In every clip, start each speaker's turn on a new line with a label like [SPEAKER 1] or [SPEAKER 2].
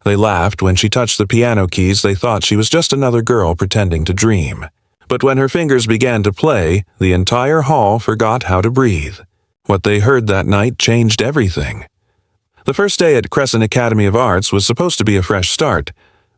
[SPEAKER 1] They laughed when she touched the piano keys. They thought she was just another girl pretending to dream. But when her fingers began to play, the entire hall forgot how to breathe. What they heard that night changed everything. The first day at Crescent Academy of Arts was supposed to be a fresh start,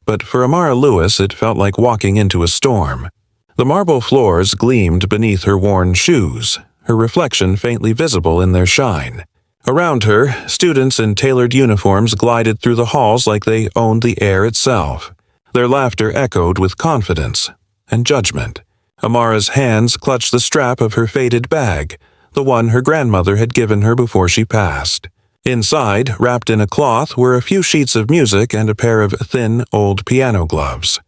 [SPEAKER 1] but for Amara Lewis it felt like walking into a storm. The marble floors gleamed beneath her worn shoes, her reflection faintly visible in their shine. Around her, students in tailored uniforms glided through the halls like they owned the air itself. Their laughter echoed with confidence and judgment. Amara's hands clutched the strap of her faded bag, the one her grandmother had given her before she passed. Inside, wrapped in a cloth, were a few sheets of music and a pair of thin, old piano gloves.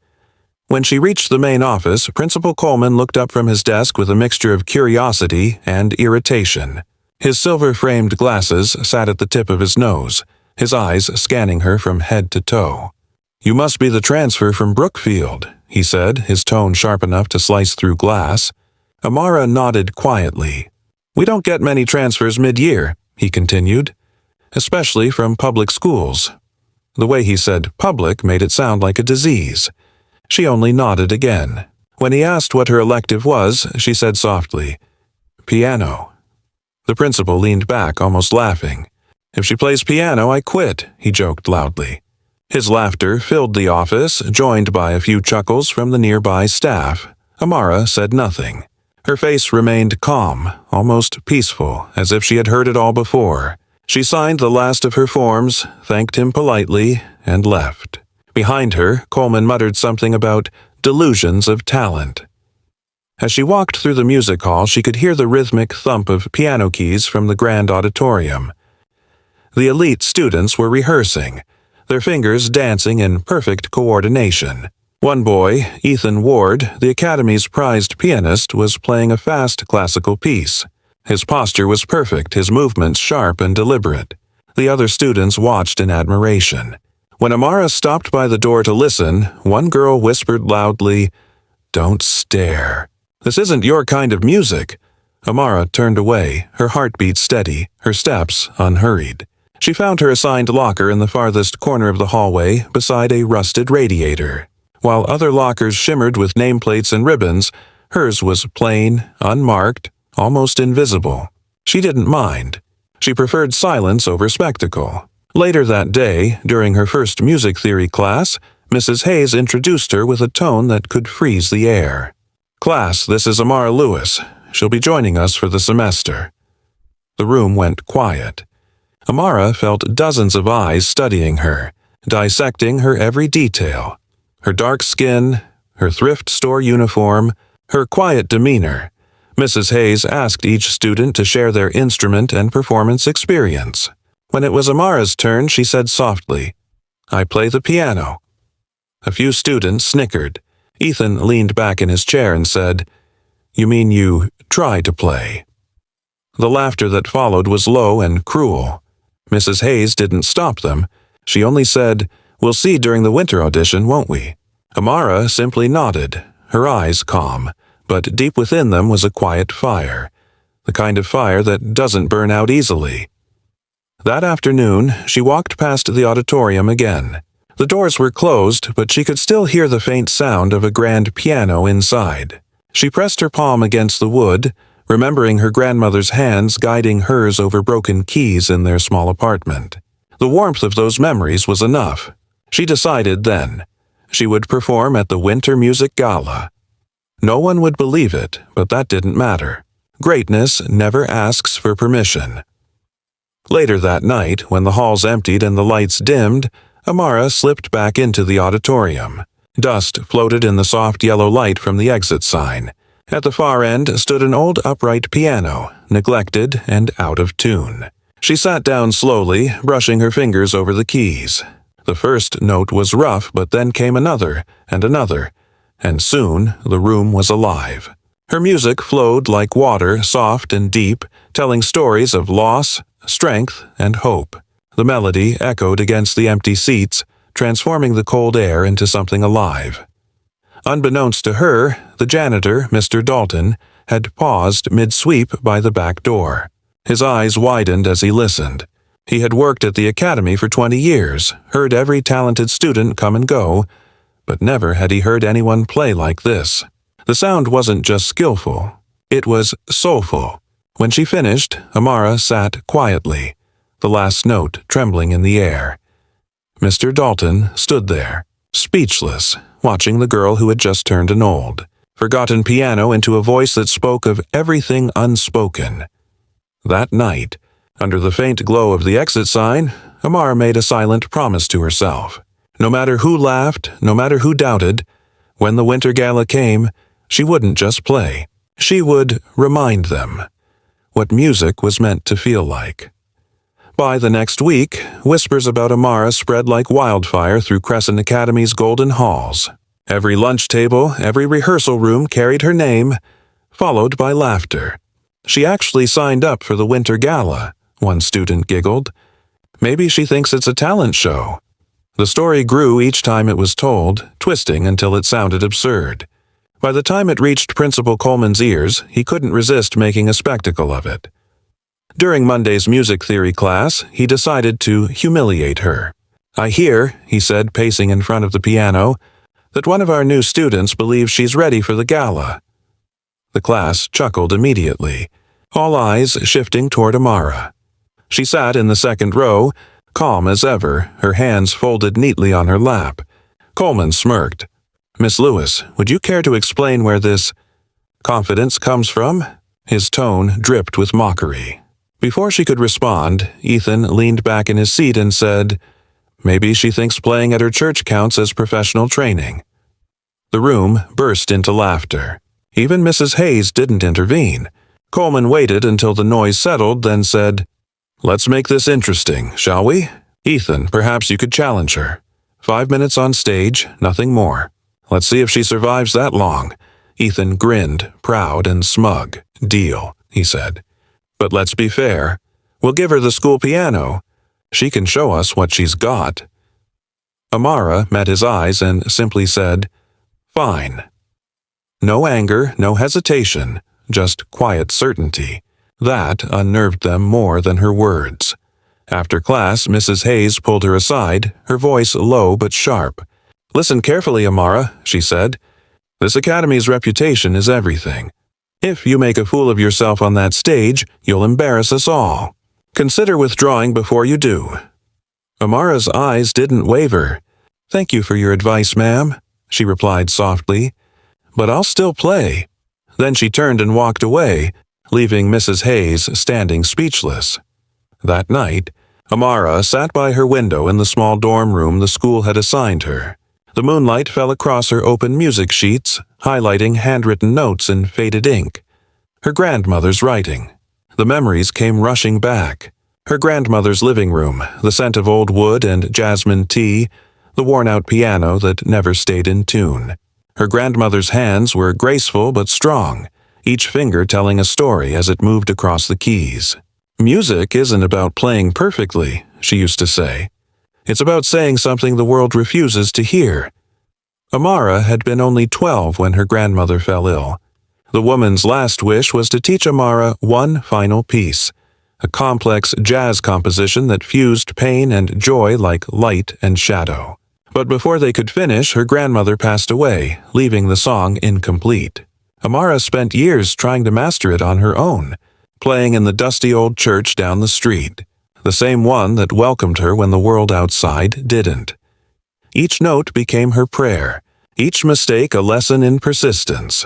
[SPEAKER 1] When she reached the main office, Principal Coleman looked up from his desk with a mixture of curiosity and irritation. His silver-framed glasses sat at the tip of his nose, his eyes scanning her from head to toe. "You must be the transfer from Brookfield," he said, his tone sharp enough to slice through glass. Amara nodded quietly. "We don't get many transfers mid-year," he continued, "especially from public schools." The way he said public made it sound like a disease. She only nodded again. When he asked what her elective was, she said softly, "Piano." The principal leaned back, almost laughing. "If she plays piano, I quit," he joked loudly. His laughter filled the office, joined by a few chuckles from the nearby staff. Amara said nothing. Her face remained calm, almost peaceful, as if she had heard it all before. She signed the last of her forms, thanked him politely, and left. Behind her, Coleman muttered something about delusions of talent. As she walked through the music hall, she could hear the rhythmic thump of piano keys from the grand auditorium. The elite students were rehearsing, their fingers dancing in perfect coordination. One boy, Ethan Ward, the Academy's prized pianist, was playing a fast classical piece. His posture was perfect, his movements sharp and deliberate. The other students watched in admiration. When Amara stopped by the door to listen, one girl whispered loudly, "Don't stare. This isn't your kind of music." Amara turned away, her heartbeat steady, her steps unhurried. She found her assigned locker in the farthest corner of the hallway, beside a rusted radiator. While other lockers shimmered with nameplates and ribbons, hers was plain, unmarked, almost invisible. She didn't mind. She preferred silence over spectacle. Later that day, during her first music theory class, Mrs. Hayes introduced her with a tone that could freeze the air. "Class, this is Amara Lewis. She'll be joining us for the semester." The room went quiet. Amara felt dozens of eyes studying her, dissecting her every detail. Her dark skin, her thrift store uniform, her quiet demeanor. Mrs. Hayes asked each student to share their instrument and performance experience. When it was Amara's turn, she said softly, "I play the piano." A few students snickered. Ethan leaned back in his chair and said, "You mean you try to play?" The laughter that followed was low and cruel. Mrs. Hayes didn't stop them. She only said, "We'll see during the winter audition, won't we?" Amara simply nodded, her eyes calm, but deep within them was a quiet fire, the kind of fire that doesn't burn out easily. That afternoon, she walked past the auditorium again. The doors were closed, but she could still hear the faint sound of a grand piano inside. She pressed her palm against the wood, remembering her grandmother's hands guiding hers over broken keys in their small apartment. The warmth of those memories was enough. She decided then. She would perform at the Winter Music Gala. No one would believe it, but that didn't matter. Greatness never asks for permission. Later that night, when the halls emptied and the lights dimmed, Amara slipped back into the auditorium. Dust floated in the soft yellow light from the exit sign. At the far end stood an old upright piano, neglected and out of tune. She sat down slowly, brushing her fingers over the keys. The first note was rough, but then came another, and soon the room was alive. Her music flowed like water, soft and deep, telling stories of loss, strength, and hope. The melody echoed against the empty seats, transforming the cold air into something alive. Unbeknownst to her, the janitor, Mr. Dalton, had paused mid-sweep by the back door. His eyes widened as he listened. He had worked at the academy for 20 years, heard every talented student come and go, but never had he heard anyone play like this. The sound wasn't just skillful, it was soulful. When she finished, Amara sat quietly, the last note trembling in the air. Mr. Dalton stood there, speechless, watching the girl who had just turned an old, forgotten piano into a voice that spoke of everything unspoken. That night, under the faint glow of the exit sign, Amara made a silent promise to herself. No matter who laughed, no matter who doubted, when the winter gala came, she wouldn't just play. She would remind them what music was meant to feel like. By the next week, whispers about Amara spread like wildfire through Crescent Academy's golden halls. Every lunch table, every rehearsal room carried her name, followed by laughter. She actually signed up for the winter gala, one student giggled. Maybe she thinks it's a talent show. The story grew each time it was told, twisting until it sounded absurd. By the time it reached Principal Coleman's ears, he couldn't resist making a spectacle of it. During Monday's music theory class, he decided to humiliate her. "I hear," he said, pacing in front of the piano, "that one of our new students believes she's ready for the gala." The class chuckled immediately, all eyes shifting toward Amara. She sat in the second row, calm as ever, her hands folded neatly on her lap. Coleman smirked. "Miss Lewis, would you care to explain where this confidence comes from?" His tone dripped with mockery. Before she could respond, Ethan leaned back in his seat and said, "Maybe she thinks playing at her church counts as professional training." The room burst into laughter. Even Mrs. Hayes didn't intervene. Coleman waited until the noise settled, then said, "Let's make this interesting, shall we? Ethan, perhaps you could challenge her. 5 minutes on stage, nothing more. Let's see if she survives that long." Ethan grinned, proud and smug. "Deal," he said. "But let's be fair. We'll give her the school piano. She can show us what she's got." Amara met his eyes and simply said, "Fine." No anger, no hesitation, just quiet certainty. That unnerved them more than her words. After class, Mrs. Hayes pulled her aside, her voice low but sharp. "Listen carefully, Amara," she said. "This academy's reputation is everything. If you make a fool of yourself on that stage, you'll embarrass us all. Consider withdrawing before you do." Amara's eyes didn't waver. "Thank you for your advice, ma'am," she replied softly. "But I'll still play." Then she turned and walked away, leaving Mrs. Hayes standing speechless. That night, Amara sat by her window in the small dorm room the school had assigned her. The moonlight fell across her open music sheets, highlighting handwritten notes in faded ink. Her grandmother's writing. The memories came rushing back. Her grandmother's living room, the scent of old wood and jasmine tea, the worn-out piano that never stayed in tune. Her grandmother's hands were graceful but strong, each finger telling a story as it moved across the keys. "Music isn't about playing perfectly," she used to say. "It's about saying something the world refuses to hear." Amara had been only 12 when her grandmother fell ill. The woman's last wish was to teach Amara one final piece, a complex jazz composition that fused pain and joy like light and shadow. But before they could finish, her grandmother passed away, leaving the song incomplete. Amara spent years trying to master it on her own, playing in the dusty old church down the street, the same one that welcomed her when the world outside didn't. Each note became her prayer, each mistake a lesson in persistence.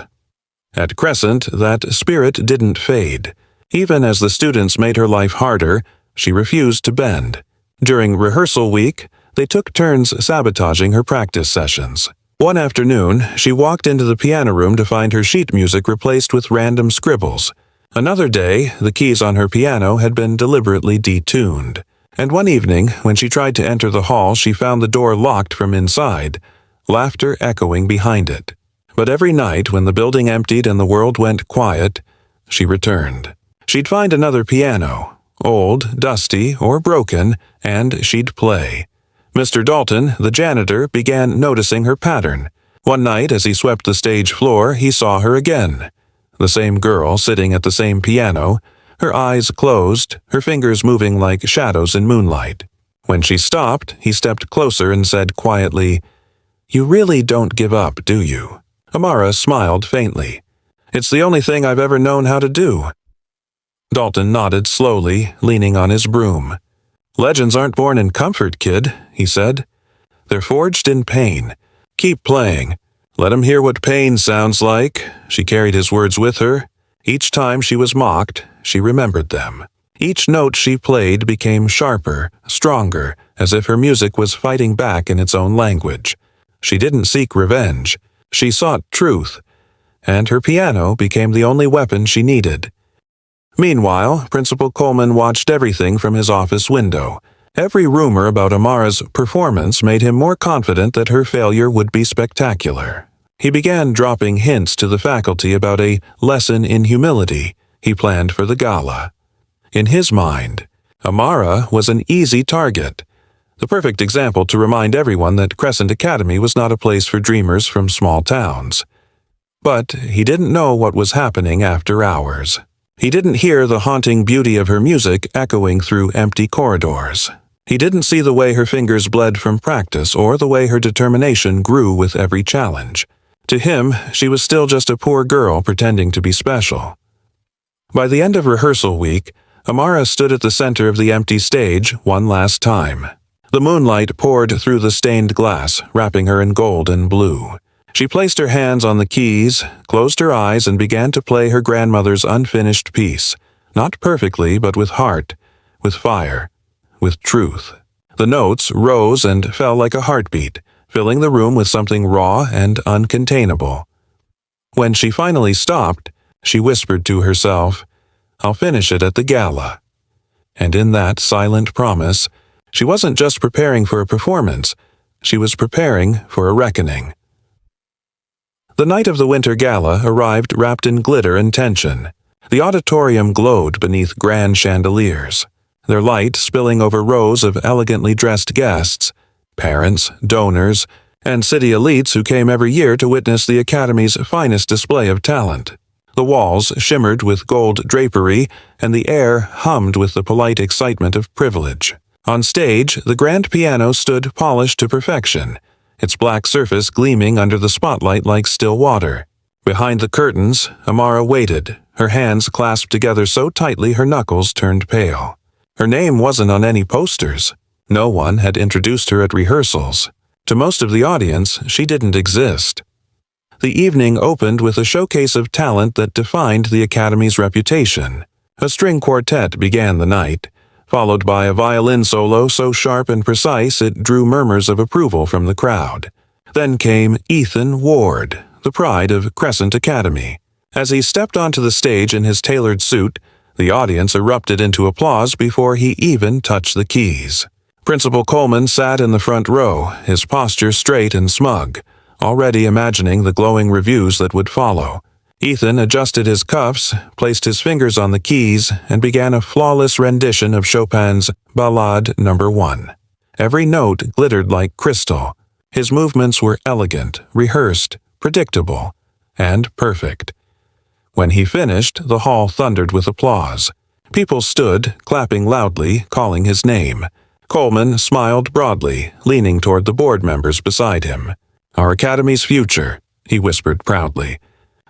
[SPEAKER 1] At Crescent, that spirit didn't fade. Even as the students made her life harder, she refused to bend. During rehearsal week, they took turns sabotaging her practice sessions. One afternoon, she walked into the piano room to find her sheet music replaced with random scribbles. Another day, the keys on her piano had been deliberately detuned. And one evening, when she tried to enter the hall, she found the door locked from inside, laughter echoing behind it. But every night, when the building emptied and the world went quiet, she returned. She'd find another piano, old, dusty, or broken, and she'd play. Mr. Dalton, the janitor, began noticing her pattern. One night, as he swept the stage floor, he saw her again. The same girl sitting at the same piano, her eyes closed, her fingers moving like shadows in moonlight. When she stopped, he stepped closer and said quietly, "You really don't give up, do you?" Amara smiled faintly. "It's the only thing I've ever known how to do." Dalton nodded slowly, leaning on his broom. "Legends aren't born in comfort, kid," he said. "They're forged in pain. Keep playing. Let 'em hear what pain sounds like." She carried his words with her. Each time she was mocked, she remembered them. Each note she played became sharper, stronger, as if her music was fighting back in its own language. She didn't seek revenge. She sought truth. And her piano became the only weapon she needed. Meanwhile, Principal Coleman watched everything from his office window. Every rumor about Amara's performance made him more confident that her failure would be spectacular. He began dropping hints to the faculty about a lesson in humility he planned for the gala. In his mind, Amara was an easy target, the perfect example to remind everyone that Crescent Academy was not a place for dreamers from small towns. But he didn't know what was happening after hours. He didn't hear the haunting beauty of her music echoing through empty corridors. He didn't see the way her fingers bled from practice or the way her determination grew with every challenge. To him, she was still just a poor girl pretending to be special. By the end of rehearsal week, Amara stood at the center of the empty stage one last time. The moonlight poured through the stained glass, wrapping her in gold and blue. She placed her hands on the keys, closed her eyes, and began to play her grandmother's unfinished piece, not perfectly, but with heart, with fire, with truth. The notes rose and fell like a heartbeat, filling the room with something raw and uncontainable. When she finally stopped, she whispered to herself, "I'll finish it at the gala." And in that silent promise, she wasn't just preparing for a performance, she was preparing for a reckoning. The night of the Winter Gala arrived wrapped in glitter and tension. The auditorium glowed beneath grand chandeliers, their light spilling over rows of elegantly dressed guests, parents, donors, and city elites who came every year to witness the Academy's finest display of talent. The walls shimmered with gold drapery, and the air hummed with the polite excitement of privilege. On stage, the grand piano stood polished to perfection, its black surface gleaming under the spotlight like still water. Behind the curtains, Amara waited, her hands clasped together so tightly her knuckles turned pale. Her name wasn't on any posters. No one had introduced her at rehearsals. To most of the audience, she didn't exist. The evening opened with a showcase of talent that defined the Academy's reputation. A string quartet began the night, followed by a violin solo so sharp and precise it drew murmurs of approval from the crowd. Then came Ethan Ward, the pride of Crescent Academy. As he stepped onto the stage in his tailored suit, the audience erupted into applause before he even touched the keys. Principal Coleman sat in the front row, his posture straight and smug, already imagining the glowing reviews that would follow. Ethan adjusted his cuffs, placed his fingers on the keys, and began a flawless rendition of Chopin's Ballade No. 1. Every note glittered like crystal. His movements were elegant, rehearsed, predictable, and perfect. When he finished, the hall thundered with applause. People stood, clapping loudly, calling his name. Coleman smiled broadly, leaning toward the board members beside him. "Our Academy's future," he whispered proudly.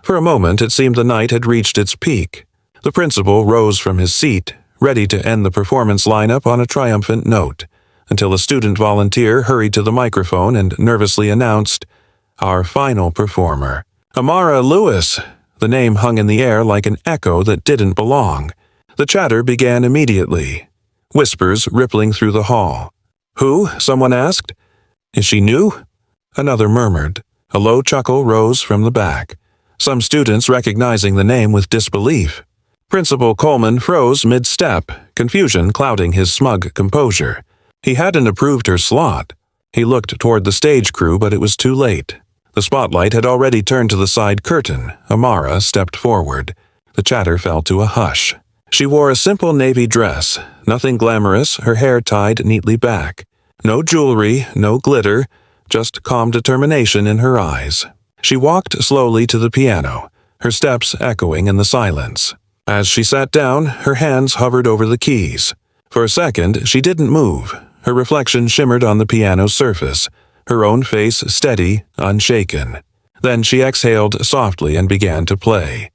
[SPEAKER 1] For a moment it seemed the night had reached its peak. The principal rose from his seat, ready to end the performance lineup on a triumphant note, until a student volunteer hurried to the microphone and nervously announced, "Our final performer, Amara Lewis." The name hung in the air like an echo that didn't belong. The chatter began immediately, whispers rippling through the hall. "Who?" someone asked. "Is she new?" Another murmured. A low chuckle rose from the back, some students recognizing the name with disbelief. Principal Coleman froze mid-step, confusion clouding his smug composure. He hadn't approved her slot. He looked toward the stage crew, but it was too late. The spotlight had already turned to the side curtain. Amara stepped forward. The chatter fell to a hush. She wore a simple navy dress, nothing glamorous, her hair tied neatly back. No jewelry, no glitter, just calm determination in her eyes. She walked slowly to the piano, her steps echoing in the silence. As she sat down, her hands hovered over the keys. For a second, she didn't move. Her reflection shimmered on the piano's surface, her own face steady, unshaken. Then she exhaled softly and began to play.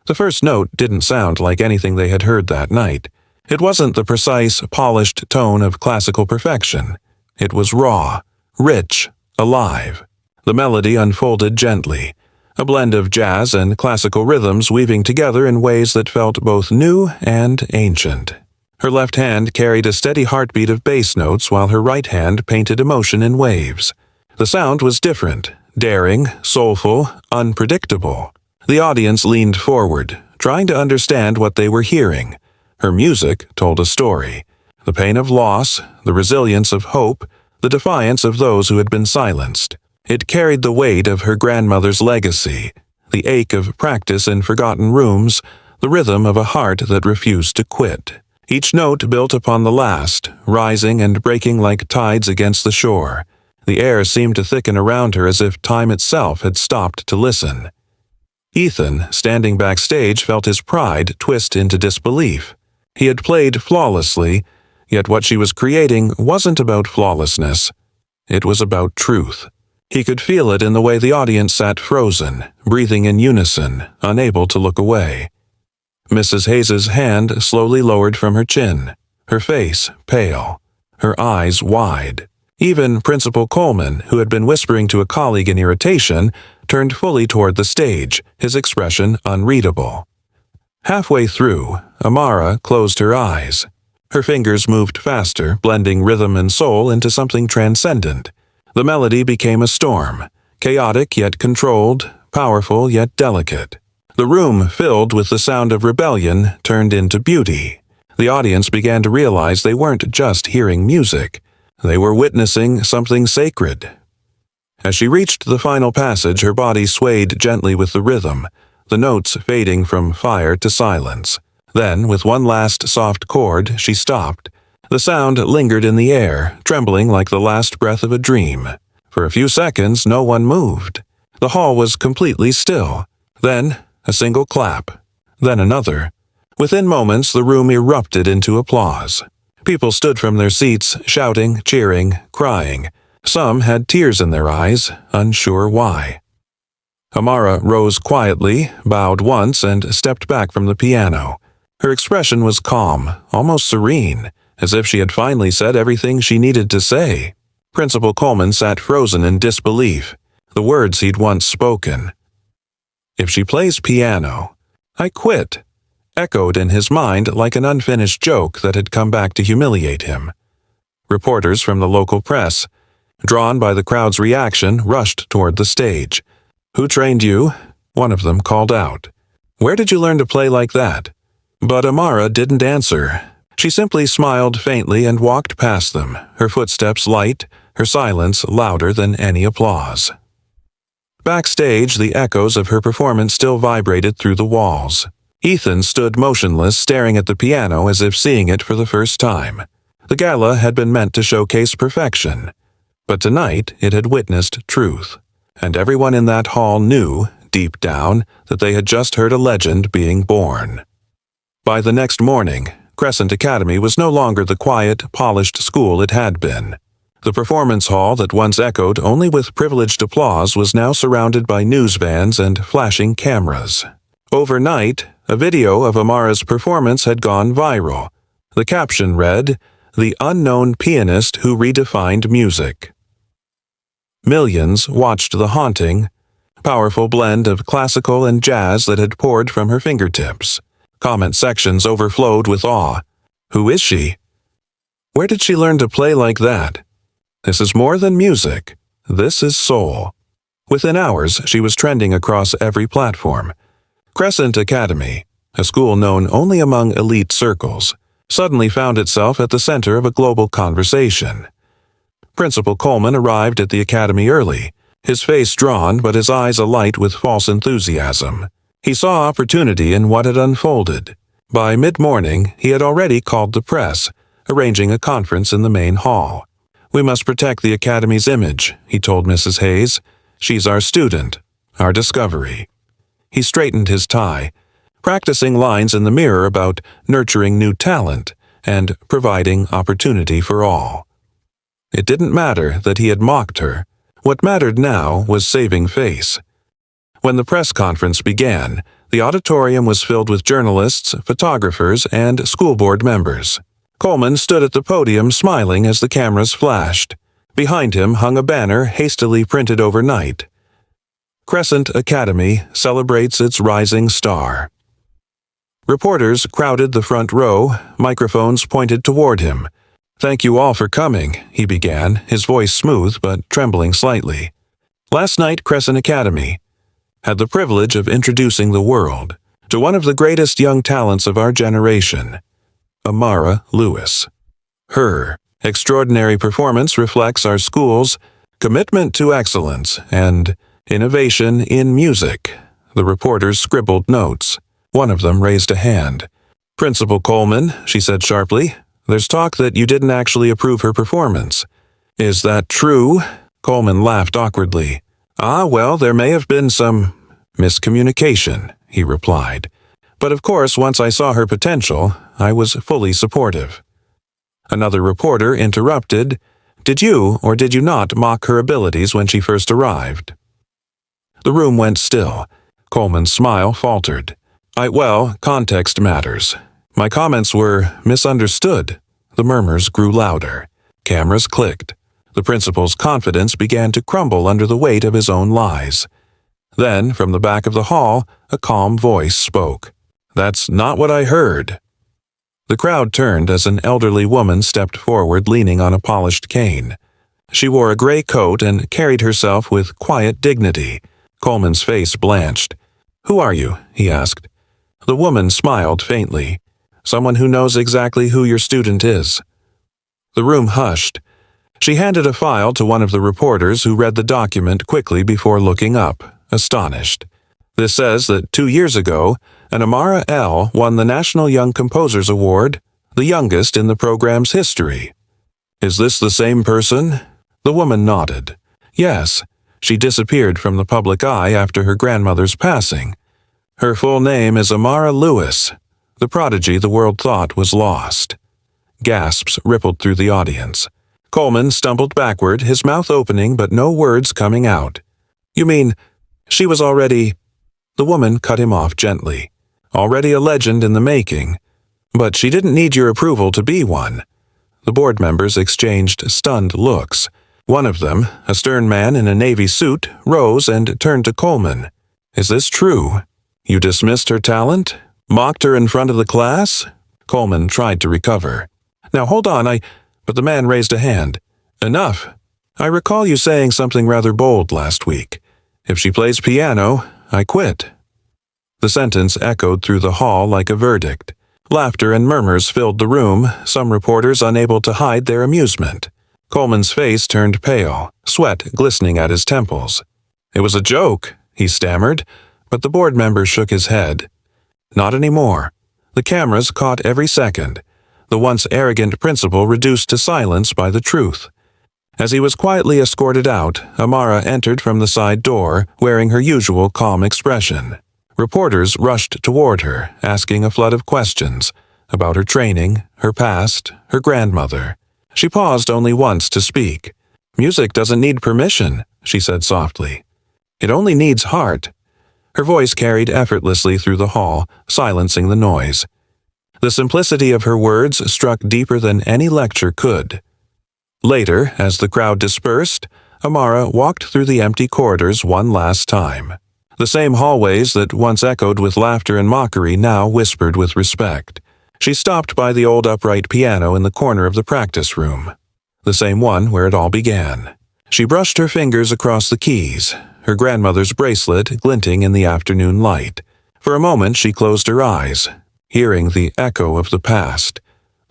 [SPEAKER 1] The first note didn't sound like anything they had heard that night. It wasn't the precise, polished tone of classical perfection. It was raw, rich, alive. The melody unfolded gently, a blend of jazz and classical rhythms weaving together in ways that felt both new and ancient. Her left hand carried a steady heartbeat of bass notes while her right hand painted emotion in waves. The sound was different, daring, soulful, unpredictable. The audience leaned forward, trying to understand what they were hearing. Her music told a story. The pain of loss, the resilience of hope, the defiance of those who had been silenced. It carried the weight of her grandmother's legacy, the ache of practice in forgotten rooms, the rhythm of a heart that refused to quit. Each note built upon the last, rising and breaking like tides against the shore. The air seemed to thicken around her as if time itself had stopped to listen. Ethan, standing backstage, felt his pride twist into disbelief. He had played flawlessly, yet what she was creating wasn't about flawlessness. It was about truth. He could feel it in the way the audience sat frozen, breathing in unison, unable to look away. Mrs. Hayes's hand slowly lowered from her chin, her face pale, her eyes wide. Even Principal Coleman, who had been whispering to a colleague in irritation, turned fully toward the stage, his expression unreadable. Halfway through, Amara closed her eyes. Her fingers moved faster, blending rhythm and soul into something transcendent. The melody became a storm, chaotic yet controlled, powerful yet delicate. The room, filled with the sound of rebellion, turned into beauty. The audience began to realize they weren't just hearing music. They were witnessing something sacred. As she reached the final passage, her body swayed gently with the rhythm, the notes fading from fire to silence. Then, with one last soft chord, she stopped. The sound lingered in the air, trembling like the last breath of a dream. For a few seconds, no one moved. The hall was completely still. Then, a single clap. Then another. Within moments, the room erupted into applause. People stood from their seats, shouting, cheering, crying. Some had tears in their eyes, unsure why. Amara rose quietly, bowed once, and stepped back from the piano. Her expression was calm, almost serene, as if she had finally said everything she needed to say. Principal Coleman sat frozen in disbelief, the words he'd once spoken. "If she plays piano, I quit," echoed in his mind like an unfinished joke that had come back to humiliate him. Reporters from the local press, drawn by the crowd's reaction, rushed toward the stage. "Who trained you?" one of them called out. "Where did you learn to play like that?" But Amara didn't answer. She simply smiled faintly and walked past them, her footsteps light, her silence louder than any applause. Backstage, the echoes of her performance still vibrated through the walls. Ethan stood motionless, staring at the piano as if seeing it for the first time. The gala had been meant to showcase perfection, but tonight it had witnessed truth. And everyone in that hall knew, deep down, that they had just heard a legend being born. By the next morning, Crescent Academy was no longer the quiet, polished school it had been. The performance hall that once echoed only with privileged applause was now surrounded by news vans and flashing cameras. Overnight, a video of Amara's performance had gone viral. The caption read, "The unknown pianist who redefined music." Millions watched the haunting, powerful blend of classical and jazz that had poured from her fingertips. Comment sections overflowed with awe. Who is she? Where did she learn to play like that? This is more than music. This is soul. Within hours, she was trending across every platform. Crescent Academy, a school known only among elite circles, suddenly found itself at the center of a global conversation. Principal Coleman arrived at the academy early, his face drawn but his eyes alight with false enthusiasm. He saw opportunity in what had unfolded. By mid-morning, he had already called the press, arranging a conference in the main hall. "We must protect the academy's image," he told Mrs. Hayes. "She's our student, our discovery." He straightened his tie. practicing lines in the mirror about nurturing new talent and providing opportunity for all. It didn't matter that he had mocked her. What mattered now was saving face. When the press conference began, the auditorium was filled with journalists, photographers, and school board members. Coleman stood at the podium smiling as the cameras flashed. Behind him hung a banner hastily printed overnight. Crescent Academy celebrates its rising star. Reporters crowded the front row, microphones pointed toward him. "Thank you all for coming," he began, his voice smooth but trembling slightly. "Last night, Crescent Academy had the privilege of introducing the world to one of the greatest young talents of our generation, Amara Lewis. Her extraordinary performance reflects our school's commitment to excellence and innovation in music." The reporters scribbled notes. One of them raised a hand. "Principal Coleman," she said sharply, "there's talk that you didn't actually approve her performance. Is that true?" Coleman laughed awkwardly. Well, there may have been some miscommunication," he replied. "But of course, once I saw her potential, I was fully supportive." Another reporter interrupted. "Did you or did you not mock her abilities when she first arrived?" The room went still. Coleman's smile faltered. Context matters. My comments were misunderstood." The murmurs grew louder. Cameras clicked. The principal's confidence began to crumble under the weight of his own lies. Then, from the back of the hall, a calm voice spoke. "That's not what I heard." The crowd turned as an elderly woman stepped forward leaning on a polished cane. She wore a gray coat and carried herself with quiet dignity. Coleman's face blanched. "Who are you?" he asked. The woman smiled faintly. "Someone who knows exactly who your student is." The room hushed. She handed a file to one of the reporters who read the document quickly before looking up, astonished. "This says that 2 years ago, an Amara L. won the National Young Composers Award, the youngest in the program's history." "Is this the same person?" The woman nodded. "Yes, she disappeared from the public eye after her grandmother's passing. Her full name is Amara Lewis, the prodigy the world thought was lost." Gasps rippled through the audience. Coleman stumbled backward, his mouth opening but no words coming out. "You mean, she was already—" The woman cut him off gently. "Already a legend in the making. But she didn't need your approval to be one." The board members exchanged stunned looks. One of them, a stern man in a navy suit, rose and turned to Coleman. "Is this true? You dismissed her talent? Mocked her in front of the class?" Coleman tried to recover. "Now hold on, But the man raised a hand. "Enough. I recall you saying something rather bold last week. If she plays piano, I quit." The sentence echoed through the hall like a verdict. Laughter and murmurs filled the room, some reporters unable to hide their amusement. Coleman's face turned pale, sweat glistening at his temples. "It was a joke," he stammered, but the board member shook his head. "Not anymore." The cameras caught every second. The once arrogant principal reduced to silence by the truth. As he was quietly escorted out, Amara entered from the side door, wearing her usual calm expression. Reporters rushed toward her, asking a flood of questions about her training, her past, her grandmother. She paused only once to speak. "Music doesn't need permission," she said softly. "It only needs heart." Her voice carried effortlessly through the hall, silencing the noise. The simplicity of her words struck deeper than any lecture could. Later, as the crowd dispersed, Amara walked through the empty corridors one last time. The same hallways that once echoed with laughter and mockery now whispered with respect. She stopped by the old upright piano in the corner of the practice room, the same one where it all began. She brushed her fingers across the keys, her grandmother's bracelet glinting in the afternoon light. For a moment she closed her eyes, hearing the echo of the past,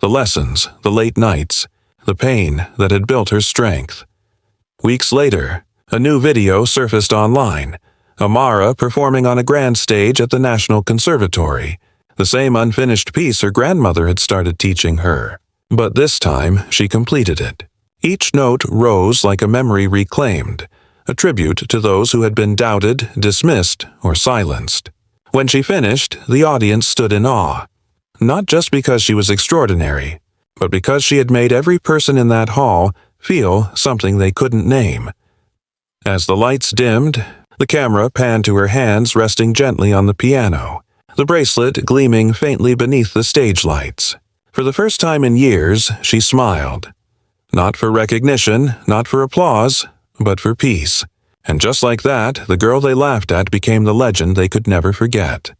[SPEAKER 1] the lessons, the late nights, the pain that had built her strength. Weeks later, a new video surfaced online, Amara performing on a grand stage at the National Conservatory, the same unfinished piece her grandmother had started teaching her. But this time she completed it. Each note rose like a memory reclaimed, a tribute to those who had been doubted, dismissed, or silenced. When she finished, the audience stood in awe, not just because she was extraordinary, but because she had made every person in that hall feel something they couldn't name. As the lights dimmed, the camera panned to her hands resting gently on the piano, the bracelet gleaming faintly beneath the stage lights. For the first time in years, she smiled. Not for recognition, not for applause, but for peace. And just like that, the girl they laughed at became the legend they could never forget.